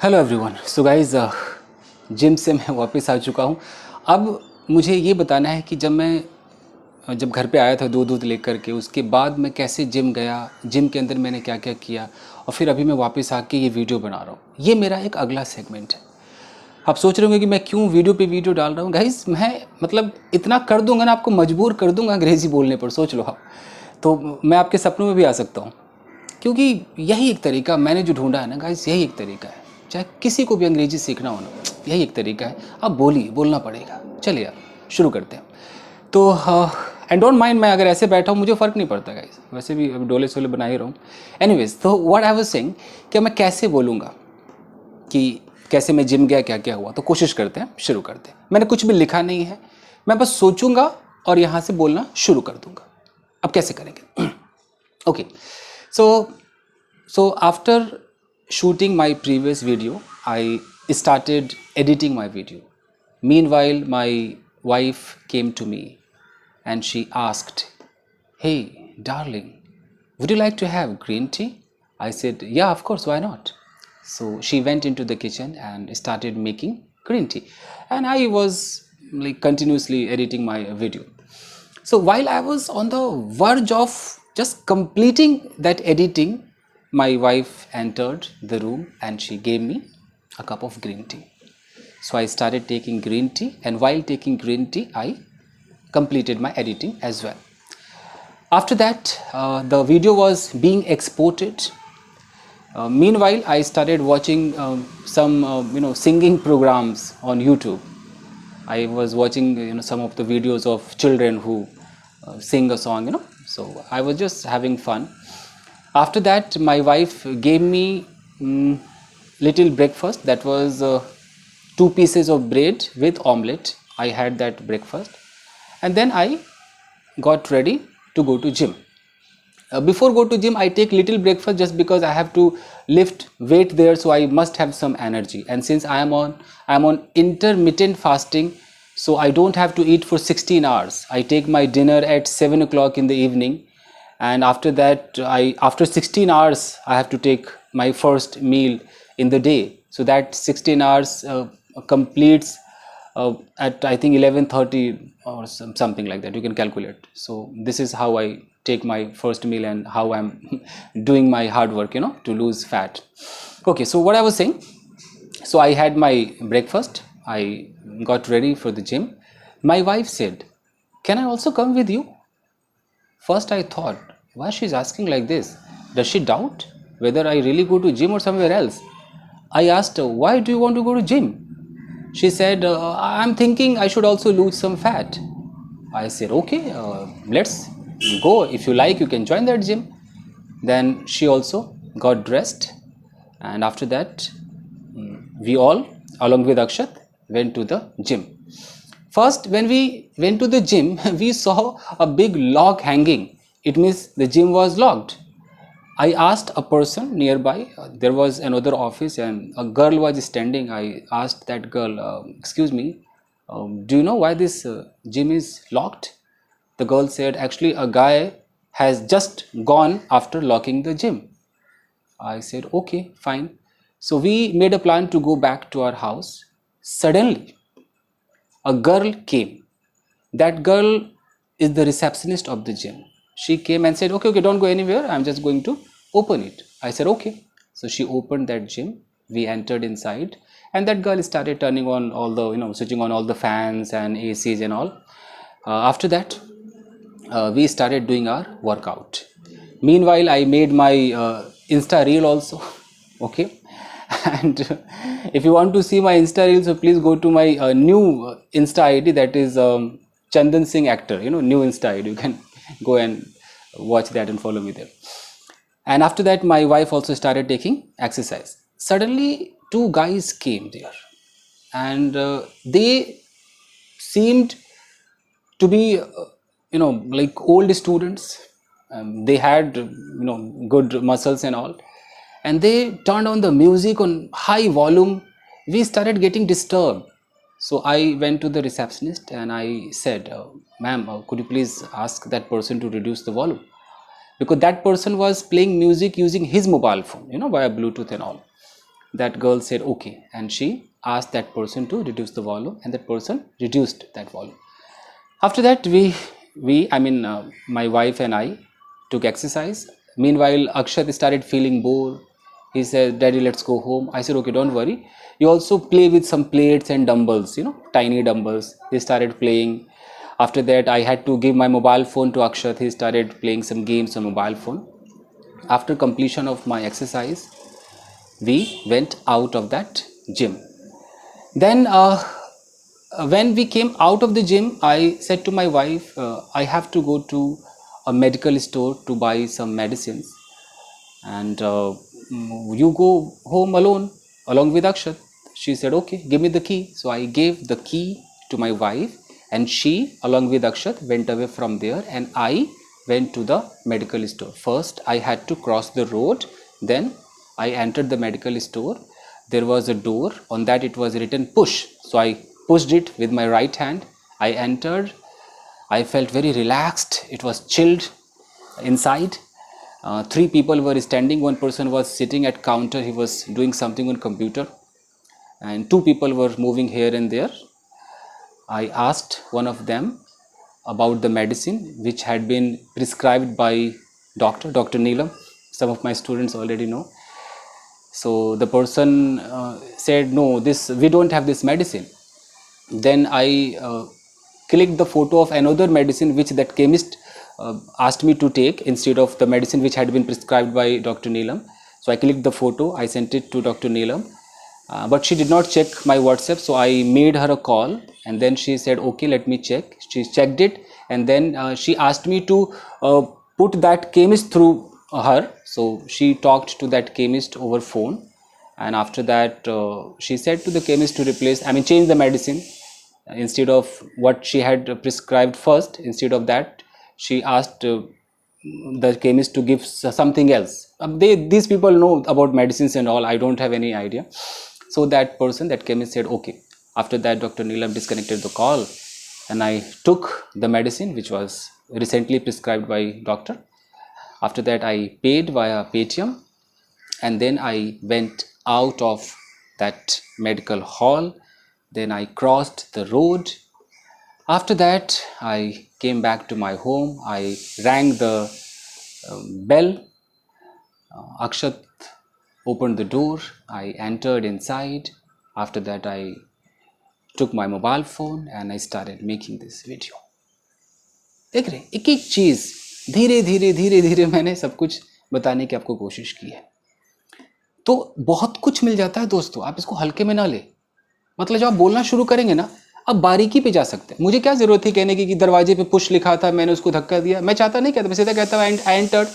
Hello everyone. So guys, gym से मैं वापस आ चुका हूँ। अब मुझे ये बताना है कि जब घर पे आया था दूध लेकर के, उसके बाद मैं कैसे जिम गया, जिम के अंदर मैंने क्या क्या किया, और फिर अभी मैं वापस आके ये वीडियो बना रहा हूँ। ये मेरा एक अगला सेगमेंट है। आप सोच रहे होंगे कि मैं क्यों वीडियो पे वीडियो डाल रहा हूँ। गाइज मैं मतलब इतना कर दूंगा ना, आपको मजबूर कर दूंगा अंग्रेज़ी बोलने पर, सोच लो आप। तो मैं आपके सपनों में भी आ सकता हूँ, क्योंकि यही एक तरीका मैंने जो ढूंढा है ना गाइस, यही एक तरीका है। चाहे किसी को भी अंग्रेजी सीखना हो ना, यही एक तरीका है। आप बोलना पड़ेगा। चलिए यार, शुरू करते हैं। तो एंड डोंट माइंड, मैं अगर ऐसे बैठा हूँ मुझे फ़र्क नहीं पड़ता गाइस, वैसे भी अभी डोले सोले बना ही रहा हूँ। एनीवेज, तो व्हाट आई वाज सेइंग कि मैं कैसे बोलूँगा, कि कैसे मैं जिम गया, क्या क्या हुआ। तो कोशिश करते हैं, शुरू करते हैं। मैंने कुछ भी लिखा नहीं है, मैं बस सोचूंगा और यहाँ से बोलना शुरू कर दूंगा। अब कैसे करेंगे? Okay, so after shooting my previous video, I started editing my video. Meanwhile, my wife came to me and she asked, "Hey darling, would you like to have green tea?" I said, "Yeah, of course, why not?" So she went into the kitchen and started making green tea, and I was like continuously editing my video. So while I was on the verge of just completing that editing, my wife entered the room and she gave me a cup of green tea. So I started taking green tea, and while taking green tea, I completed my editing as well. After that, the video was being exported. Meanwhile, I started watching some singing programs on YouTube. I was watching some of the videos of children who sing a song. So I was just having fun. After that, my wife gave me little breakfast. That was 2 pieces of bread with omelette. I had that breakfast, and then I got ready to go to gym. Before go to gym, I take little breakfast just because I have to lift weight there, so I must have some energy. And since I'm on intermittent fasting, so I don't have to eat for 16 hours. I take my dinner at 7 o'clock in the evening, and after that, after 16 hours I have to take my first meal in the day. So that 16 hours completes at I think 11:30 or something like that. You can calculate. So this is how I take my first meal and how I'm doing my hard work, to lose fat. Okay, so what I was saying, so I had my breakfast, I got ready for the gym. My wife said, "Can I also come with you?" First I thought, why she's asking like this? Does she doubt whether I really go to gym or somewhere else? I asked her, "Why do you want to go to gym?" She said, "I'm thinking I should also lose some fat." I said, "Okay, let's go. If you like, you can join that gym." Then she also got dressed, and after that, we all, along with Akshat, went to the gym. First, when we went to the gym, we saw a big lock hanging. It means the gym was locked. I asked a person nearby, there was another office and a girl was standing. I asked that girl, "Excuse me, do you know why this gym is locked?" The girl said, "Actually, a guy has just gone after locking the gym." I said, "Okay, fine." So we made a plan to go back to our house. Suddenly, a girl came. That girl is the receptionist of the gym. She came and said, "Okay, don't go anywhere. I'm just going to open it." I said, "Okay." So she opened that gym. We entered inside, and that girl started turning on all the, switching on all the fans and ACs and all. After that, we started doing our workout. Meanwhile, I made my Insta reel also. Okay. And if you want to see my Insta reel, so please go to my new Insta ID, that is Chandan Singh Actor, new Insta ID. You can go and watch that and follow me there. And after that, my wife also started taking exercise. Suddenly, two guys came there, and they seemed to be like old students. They had good muscles and all, and they turned on the music on high volume. We started getting disturbed. So I went to the receptionist and I said, "Ma'am, could you please ask that person to reduce the volume?" Because that person was playing music using his mobile phone, via Bluetooth and all. that girl said okay, and she asked that person to reduce the volume, and that person reduced that volume. After that, my wife and I took exercise. Meanwhile, Akshat started feeling bored. He said, "Daddy, let's go home." I said, "Okay, don't worry. You also play with some plates and dumbbells, tiny dumbbells." He started playing. After that, I had to give my mobile phone to Akshat. He started playing some games on mobile phone. After completion of my exercise, we went out of that gym. Then when we came out of the gym, I said to my wife, I have to go to a medical store to buy some medicines, and you go home along with Akshat. She said, okay, give me the key. So I gave the key to my wife, and she, along with Akshat, went away from there, and I went to the medical store. First, I had to cross the road, then I entered the medical store. There was a door, on that it was written push. So I pushed it with my right hand. I entered. I felt very relaxed. It was chilled inside. Three people were standing. One person was sitting at counter. He was doing something on computer, and two people were moving here and there. I asked one of them about the medicine which had been prescribed by Dr. Neelam. Some of my students already know. So the person said, no, this we don't have this medicine. Then I clicked the photo of another medicine which that chemist asked me to take instead of the medicine which had been prescribed by Dr. Neelam. So I clicked the photo, I sent it to Dr. Neelam, but she did not check my WhatsApp. So I made her a call, and then she said, okay, let me check. She checked it, and then she asked me to put that chemist through her. So she talked to that chemist over phone, and after that she said to the chemist to change the medicine. Instead of what she had prescribed first, instead of that, she asked the chemist to give something else. These people know about medicines and all. I don't have any idea. So that chemist said okay. After that, Dr. Neelam disconnected the call, and I took the medicine which was recently prescribed by doctor. After that, I paid via Paytm, and then I went out of that medical hall. Then I crossed the road. After that, I came back to my home. I rang the bell. Akshat opened the door. I entered inside. After that, I took my mobile phone and I started making this video. देख रहे, एक एक चीज धीरे धीरे धीरे धीरे मैंने सब कुछ बताने की आपको कोशिश की है. तो बहुत कुछ मिल जाता है दोस्तों, आप इसको हल्के में ना ले. मतलब जब आप बोलना शुरू करेंगे ना, अब बारीकी पे जा सकते हैं. मुझे क्या जरूरत थी कहने की कि दरवाजे पे पुश लिखा था, मैंने उसको धक्का दिया. मैं चाहता नहीं कहता, मैं सीधा कहता आई एंटर्ड.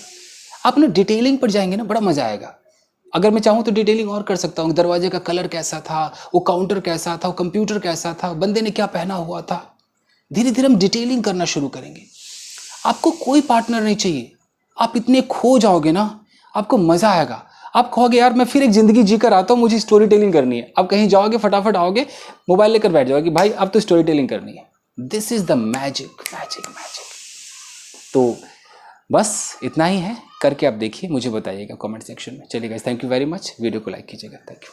आप ना डिटेलिंग पर जाएंगे ना, बड़ा मजा आएगा. अगर मैं चाहूँ तो डिटेलिंग और कर सकता हूँ. दरवाजे का कलर कैसा था, वो काउंटर कैसा था, वो कंप्यूटर कैसा था, बंदे ने क्या पहना हुआ था. धीरे धीरे हम डिटेलिंग करना शुरू करेंगे. आपको कोई पार्टनर नहीं चाहिए. आप इतने खो जाओगे ना, आपको मजा आएगा. आप कहोगे यार मैं फिर एक जिंदगी जीकर आता हूँ, मुझे स्टोरी टेलिंग करनी है. आप कहीं जाओगे, फटाफट आओगे, मोबाइल लेकर बैठ जाओगे कि भाई अब तो स्टोरी टेलिंग करनी है. This is the magic magic magic. तो बस इतना ही है. करके आप देखिए, मुझे बताइएगा कमेंट सेक्शन में. चलिए guys, thank you very much. Video को लाइक कीजिएगा. Thank you.